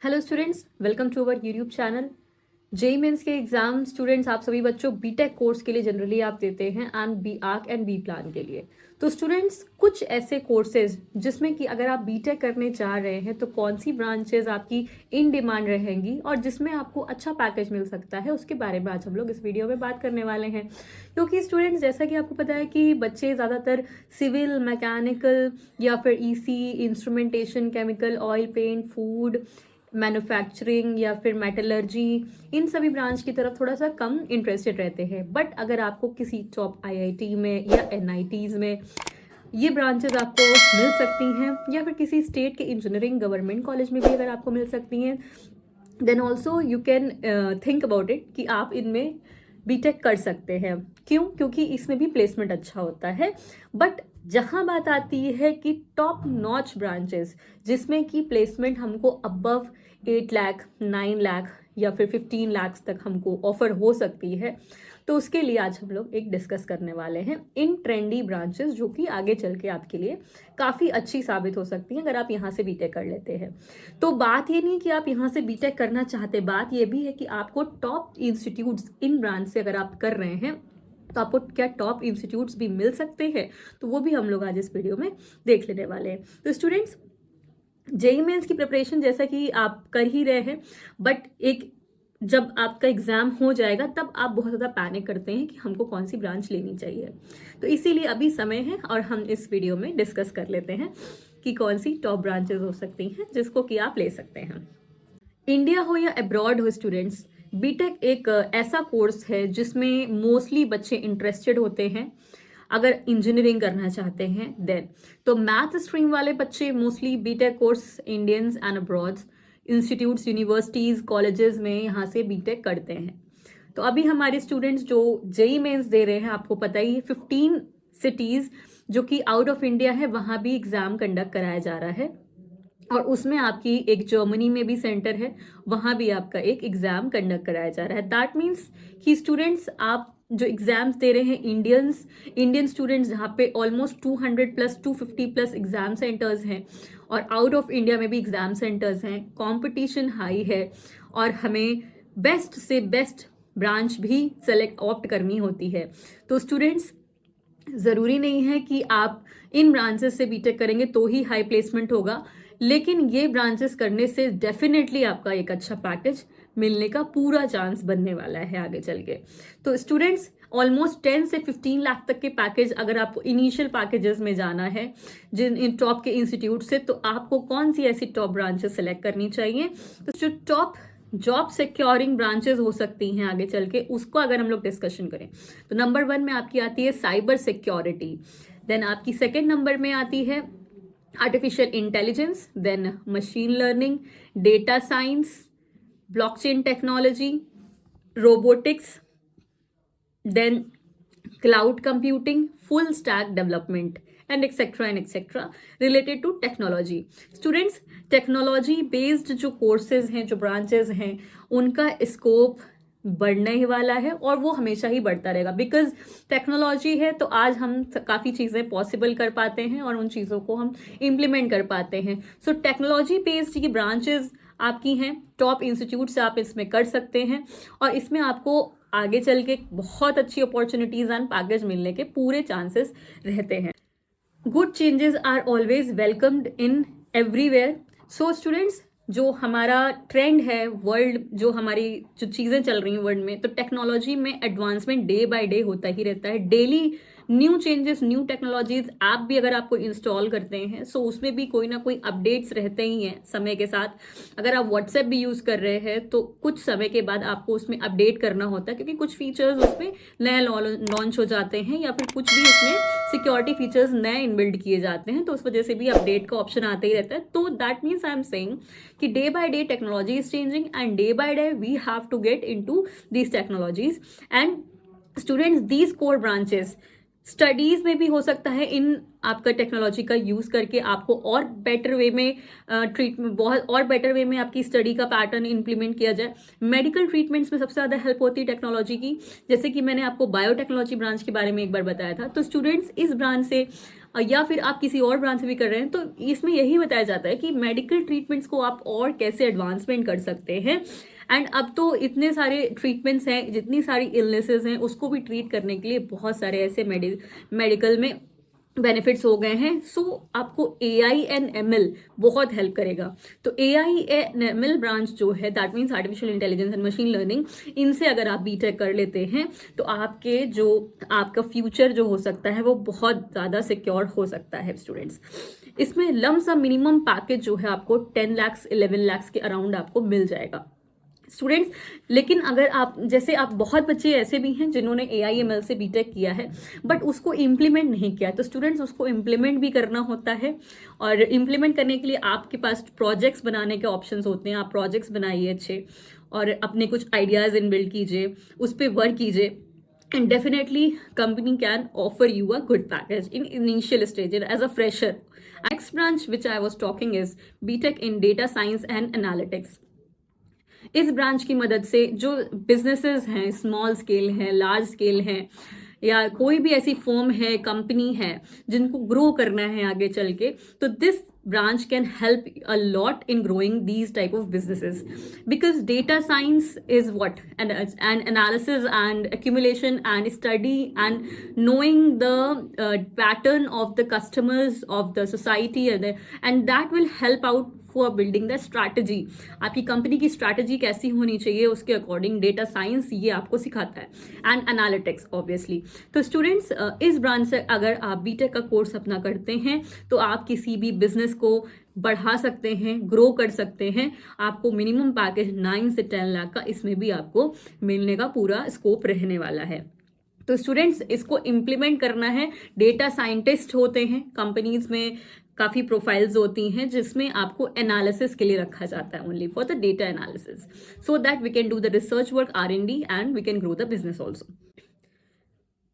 Hello students, welcome to our YouTube channel. JEE mains के exam students आप सभी बच्चों बीटेक कोर्स के लिए जनरली आप देते हैं and B arch and B plan के लिए। तो स्टूडेंट्स कुछ ऐसे कोर्सेज जिसमें कि अगर आप बीटेक करने चाह रहे हैं तो कौन सी ब्रांचेज आपकी इन डिमांड रहेंगी और जिसमें आपको अच्छा पैकेज मिल सकता है, उसके बारे में आज हम लोग इस वीडियो में बात करने वाले हैं। क्योंकि स्टूडेंट्स जैसा कि आपको पता है कि बच्चे ज़्यादातर सिविल, मैकेनिकल या फिर EC, instrumentation, chemical, oil paint, food, manufacturing या फिर मेटलर्जी, इन सभी ब्रांच की तरफ थोड़ा सा कम इंटरेस्टेड रहते हैं। बट अगर आपको किसी टॉप आईआईटी में या एनआईटीज में ये ब्रांचेस आपको मिल सकती हैं या फिर किसी स्टेट के इंजीनियरिंग गवर्नमेंट कॉलेज में भी अगर आपको मिल सकती हैं, then also you can think about it कि आप इनमें बीटेक कर सकते हैं। क्यों? क्योंकि इसमें भी प्लेसमेंट अच्छा होता है। बट जहां बात आती है कि टॉप नॉच ब्रांचेस जिसमें कि प्लेसमेंट हमको अबव 8 लाख, 9 लाख या फिर 15 लाख तक हमको ऑफर हो सकती है, तो उसके लिए आज हम लोग एक डिस्कस करने वाले हैं इन ट्रेंडी ब्रांचेस जो कि आगे चल के आपके लिए काफ़ी अच्छी साबित हो सकती हैं अगर आप यहाँ से बीटेक कर लेते हैं। तो बात ये नहीं कि आप यहाँ से बीटेक करना चाहते, बात ये भी है कि आपको टॉप इंस्टीट्यूट्स इन ब्रांच से अगर आप कर रहे हैं तो आपको क्या टॉप इंस्टीट्यूट्स भी मिल सकते हैं, तो वो भी हम लोग आज इस वीडियो में देख लेने वाले हैं। तो स्टूडेंट्स, जेई मेंस की प्रिपरेशन जैसा कि आप कर ही रहे हैं, बट एक जब आपका एग्जाम हो जाएगा तब आप बहुत ज़्यादा पैनिक करते हैं कि हमको कौन सी ब्रांच लेनी चाहिए। तो इसीलिए अभी समय है और हम इस वीडियो में डिस्कस कर लेते हैं कि कौन सी टॉप ब्रांचेस हो सकती हैं जिसको कि आप ले सकते हैं। इंडिया हो या अब्रॉड हो स्टूडेंट्स, बीटेक एक ऐसा कोर्स है जिसमें मोस्टली बच्चे इंटरेस्टेड होते हैं। अगर इंजीनियरिंग करना चाहते हैं देन तो मैथ स्ट्रीम वाले बच्चे mostly B Tech course Indians and abroad institutes, universities, colleges में यहाँ से बीटेक करते हैं। तो अभी हमारे स्टूडेंट्स जो जेई मेंस दे रहे हैं, आपको पता ही है 15 सिटीज जो कि आउट ऑफ इंडिया है वहाँ भी एग्जाम कंडक्ट कराया जा रहा है और उसमें आपकी एक जर्मनी में भी सेंटर है, वहाँ भी आपका एक एग्जाम कंडक्ट कराया जा रहा है। दैट मीन्स कि स्टूडेंट्स आप जो एग्जाम्स दे रहे हैं इंडियन स्टूडेंट्स, जहाँ पे almost 200 plus 250 plus exam centres हैं और आउट ऑफ इंडिया में भी एग्जाम सेंटर्स हैं, कंपटीशन हाई है और हमें बेस्ट से बेस्ट ब्रांच भी सेलेक्ट ऑप्ट करनी होती है। तो स्टूडेंट्स, ज़रूरी नहीं है कि आप इन ब्रांचेस से बीटेक करेंगे तो ही हाई प्लेसमेंट होगा, लेकिन ये ब्रांचेस करने से डेफिनेटली आपका एक अच्छा पैकेज मिलने का पूरा चांस बनने वाला है आगे चल के। तो स्टूडेंट्स, ऑलमोस्ट 10 से 15 लाख तक के पैकेज अगर आपको इनिशियल पैकेजेस में जाना है जिन इन टॉप के इंस्टीट्यूट से, तो आपको कौन सी ऐसी टॉप ब्रांचेस सेलेक्ट करनी चाहिए। तो जो टॉप जॉब सिक्योरिंग ब्रांचेस हो सकती हैं आगे चल के, उसको अगर हम लोग डिस्कशन करें तो नंबर 1 में आपकी आती है साइबर सिक्योरिटी, देन आपकी सेकेंड नंबर में आती है artificial intelligence, then machine learning, data science, blockchain technology, robotics, then cloud computing, full stack development and etcetera related to technology. Students, technology based जो कोर्सेज हैं, जो ब्रांचेस हैं, उनका scope बढ़ने ही वाला है और वो हमेशा ही बढ़ता रहेगा। बिकॉज टेक्नोलॉजी है तो आज हम काफ़ी चीज़ें पॉसिबल कर पाते हैं और उन चीज़ों को हम इम्प्लीमेंट कर पाते हैं। सो टेक्नोलॉजी बेस्ड की ब्रांचेस आपकी हैं, टॉप इंस्टीट्यूट से आप इसमें कर सकते हैं और इसमें आपको आगे चल के बहुत अच्छी अपॉर्चुनिटीज एंड पैकेज मिलने के पूरे चांसेस रहते हैं। Good changes are always welcomed in everywhere. So students, जो हमारा ट्रेंड है वर्ल्ड, जो हमारी जो चीज़ें चल रही हैं वर्ल्ड में, तो टेक्नोलॉजी में एडवांसमेंट डे बाय डे होता ही रहता है। Daily new changes, new technologies app भी अगर आपको इंस्टॉल करते हैं सो उसमें भी कोई ना कोई अपडेट्स रहते ही हैं समय के साथ। अगर आप व्हाट्सएप भी यूज़ कर रहे हैं तो कुछ समय के बाद आपको उसमें अपडेट करना होता है, क्योंकि कुछ फीचर्स उसमें नए लॉन्च हो जाते हैं या फिर कुछ भी उसमें सिक्योरिटी फीचर्स नए इनबिल्ड किए जाते हैं, तो उस वजह से भी अपडेट का ऑप्शन आता ही रहता है। तो that means I am saying कि day by day technology is changing and day by day we have to get into these technologies. And students, these core branches studies में भी हो सकता है इन आपका टेक्नोलॉजी का यूज़ करके आपको और बेटर वे में ट्रीटमेंट, बहुत और बेटर वे में आपकी स्टडी का पैटर्न इंप्लीमेंट किया जाए। मेडिकल ट्रीटमेंट्स में सबसे ज़्यादा हेल्प होती है टेक्नोलॉजी की, जैसे कि मैंने आपको बायोटेक्नोलॉजी ब्रांच के बारे में एक बार बताया था। तो स्टूडेंट्स इस ब्रांच से या फिर आप किसी और ब्रांच से भी कर रहे हैं तो इसमें यही बताया जाता है कि मेडिकल ट्रीटमेंट्स को आप और कैसे एडवांसमेंट कर सकते हैं। एंड अब तो इतने सारे ट्रीटमेंट्स हैं, जितनी सारी इलनेसेस हैं उसको भी ट्रीट करने के लिए बहुत सारे ऐसे मेडिकल में बेनिफिट्स हो गए हैं। सो आपको AI एंड ML बहुत हेल्प करेगा। तो AI एंड ML ब्रांच जो है, that means artificial intelligence and machine learning, इनसे अगर आप बीटेक कर लेते हैं तो आपका फ्यूचर जो हो सकता है वो बहुत ज़्यादा सिक्योर हो सकता है स्टूडेंट्स। इसमें लम सम मिनिमम पैकेज जो है आपको 10 लाख 11 लाख के अराउंड आपको मिल जाएगा स्टूडेंट्स। लेकिन अगर आप बहुत बच्चे ऐसे भी हैं जिन्होंने AI ML से बीटेक किया है बट उसको इम्प्लीमेंट नहीं किया, तो स्टूडेंट्स उसको इम्प्लीमेंट भी करना होता है। और इम्प्लीमेंट करने के लिए आपके पास प्रोजेक्ट्स बनाने के ऑप्शंस होते हैं। आप प्रोजेक्ट्स बनाइए अच्छे और अपने कुछ आइडियाज़ इनबिल्ड कीजिए, उस पर वर्क कीजिए, and definitely company can offer you a good package in initial stage as a fresher. Next branch which I was talking is BTech in data science and analytics. इस branch की मदद से जो businesses हैं, small scale हैं, large scale हैं, या कोई भी ऐसी फर्म है, कंपनी है जिनको ग्रो करना है आगे चल के, तो this branch can help a lot in growing these type of businesses, because data science is what, and analysis and accumulation and study and knowing the pattern of the customers of the society, and that will help out for building the strategy. आपकी company की strategy कैसी होनी चाहिए उसके according data science ये आपको सिखाता है, एंड एनालिटिक्स ऑब्वियसली। तो स्टूडेंट्स इस ब्रांच से अगर आप बीटेक का कोर्स अपना करते हैं तो आप किसी भी बिजनेस को बढ़ा सकते हैं, ग्रो कर सकते हैं। आपको मिनिमम पैकेज 9 से 10 लाख का इसमें भी आपको मिलने का पूरा स्कोप रहने वाला है। तो स्टूडेंट्स इसको इम्प्लीमेंट करना है। डेटा साइंटिस्ट होते हैं कंपनीज में, काफ़ी प्रोफाइल्स होती हैं जिसमें आपको एनालिसिस के लिए रखा जाता है, only for the data analysis, so that we can do the research work, R&D, and we can grow the business also.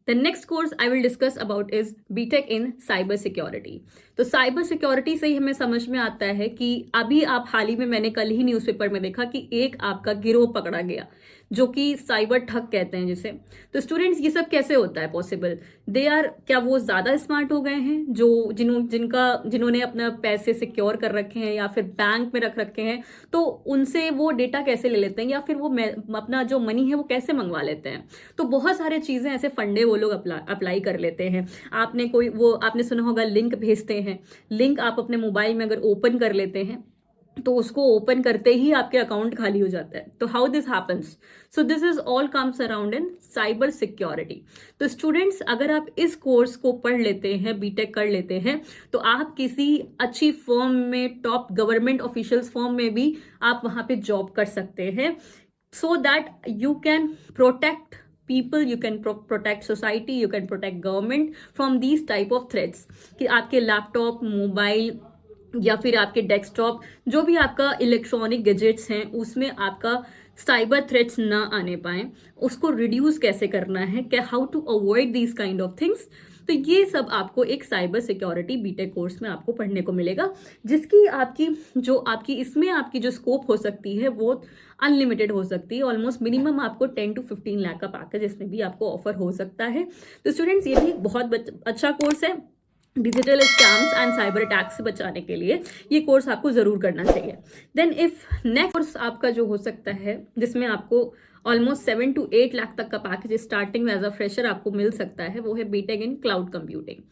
The next course I will discuss about is BTech in cyber security. तो cyber security से ही हमें समझ में आता है कि अभी आप हाल ही में, मैंने कल ही न्यूज़पेपर में देखा कि एक आपका गिरोह पकड़ा गया जो कि साइबर ठग कहते हैं जिसे। तो स्टूडेंट्स ये सब कैसे होता है पॉसिबल? क्या वो ज़्यादा स्मार्ट हो गए हैं जिन्होंने अपना पैसे सिक्योर कर रखे हैं या फिर बैंक में रख रखे हैं, तो उनसे वो डेटा कैसे ले लेते हैं, या फिर वो अपना जो मनी है वो कैसे मंगवा लेते हैं? तो बहुत सारे चीज़ें ऐसे फंडे वो लोग अप्लाई कर लेते हैं। आपने सुना होगा लिंक भेजते हैं। लिंक आप अपने मोबाइल में अगर ओपन कर लेते हैं तो उसको ओपन करते ही आपके अकाउंट खाली हो जाता है। तो how this happens? So this is all comes around in cyber security. तो स्टूडेंट्स अगर आप इस कोर्स को पढ़ लेते हैं, बीटेक कर लेते हैं, तो आप किसी अच्छी फर्म में, टॉप गवर्नमेंट ऑफिशियल्स फर्म में भी आप वहां पे जॉब कर सकते हैं, so that you can protect people, you can protect society, you can protect government from these type of threats, कि आपके लैपटॉप, मोबाइल या फिर आपके डेस्कटॉप, जो भी आपका इलेक्ट्रॉनिक गैजेट्स हैं, उसमें आपका साइबर थ्रेट्स ना आने पाए, उसको रिड्यूस कैसे करना है, क्या how to avoid these kind of things. तो ये सब आपको एक साइबर सिक्योरिटी बीटेक कोर्स में आपको पढ़ने को मिलेगा, जिसकी इसमें आपकी जो स्कोप हो सकती है वो अनलिमिटेड हो सकती है। ऑलमोस्ट मिनिमम आपको 10 to 15 लाख का पैकेज इसमें भी आपको ऑफर हो सकता है। तो स्टूडेंट्स ये भी बहुत अच्छा कोर्स है। Digital scams and cyber attacks से बचाने के लिए ये कोर्स आपको जरूर करना चाहिए। देन इफ नेक्स्ट कोर्स आपका जो हो सकता है जिसमें आपको ऑलमोस्ट 7 to 8 लाख तक का पैकेज स्टार्टिंग में एज अ फ्रेशर आपको मिल सकता है, वो है बीटेक इन क्लाउड कंप्यूटिंग।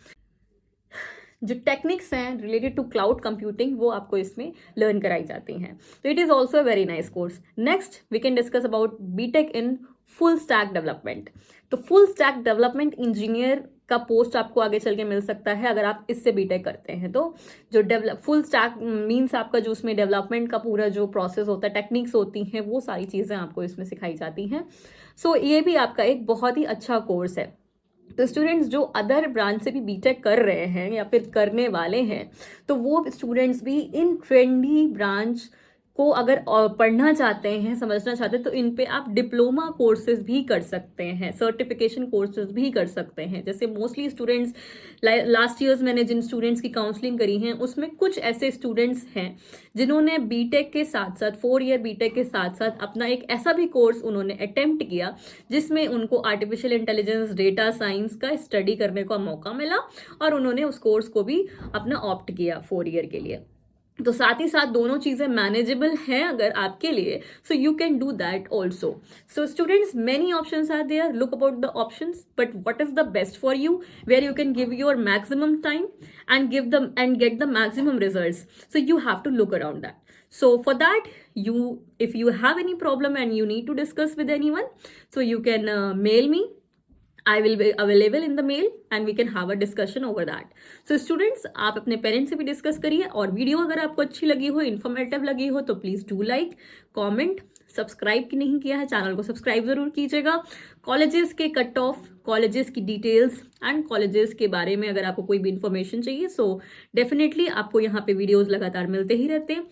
जो टेक्निक्स हैं रिलेटेड टू क्लाउड कंप्यूटिंग वो आपको इसमें लर्न कराई जाती हैं। तो it is also a very nice course. Next we can discuss about B Tech in full stack development. तो फुल स्टैक डेवलपमेंट इंजीनियर का पोस्ट आपको आगे चल के मिल सकता है अगर आप इससे बीटेक करते हैं। तो जो फुल स्टैक मीन्स आपका जो उसमें डेवलपमेंट का पूरा जो प्रोसेस होता है, टेक्निक्स होती हैं, वो सारी चीज़ें आपको इसमें सिखाई जाती हैं। सो ये भी आपका एक बहुत ही अच्छा कोर्स है। तो स्टूडेंट्स जो अदर ब्रांच से भी बीटेक कर रहे हैं या फिर करने वाले हैं, तो वो स्टूडेंट्स भी इन ट्रेंडी ब्रांच को अगर पढ़ना चाहते हैं, समझना चाहते हैं, तो इन पे आप डिप्लोमा कोर्सेज भी कर सकते हैं, सर्टिफिकेशन कोर्सेज भी कर सकते हैं। जैसे मोस्टली स्टूडेंट्स, लास्ट ईयर्स मैंने जिन स्टूडेंट्स की काउंसलिंग करी हैं उसमें कुछ ऐसे स्टूडेंट्स हैं जिन्होंने बीटेक के साथ साथ 4 ईयर बीटेक के साथ साथ अपना एक ऐसा भी कोर्स उन्होंने अटेम्प्ट किया जिसमें उनको आर्टिफिशियल इंटेलिजेंस, डेटा साइंस का स्टडी करने का मौका मिला और उन्होंने उस कोर्स को भी अपना ऑप्ट किया 4 ईयर के लिए। तो साथ ही साथ दोनों चीजें मैनेजेबल हैं अगर आपके लिए, so you can do that also. So students, many options are there, look about the options, but what is the best for you, where you can give your maximum time and give them and get the maximum results. So you have to look around that. So for that, if you have any problem and you need to discuss with anyone, so you can mail me. I will be available in the mail and we can have a discussion over that. So students, आप अपने parents से भी discuss करिए, और video अगर आपको अच्छी लगी हो, इन्फॉर्मेटिव लगी हो, तो please do like, comment, subscribe नहीं किया है चैनल को सब्सक्राइब जरूर कीजिएगा। कॉलेजेस के कट ऑफ, कॉलेजेस की डिटेल्स एंड कॉलेजेस के बारे में अगर आपको कोई भी इन्फॉर्मेशन चाहिए, सो डेफिनेटली आपको यहाँ पे वीडियोस लगातार मिलते ही रहते हैं।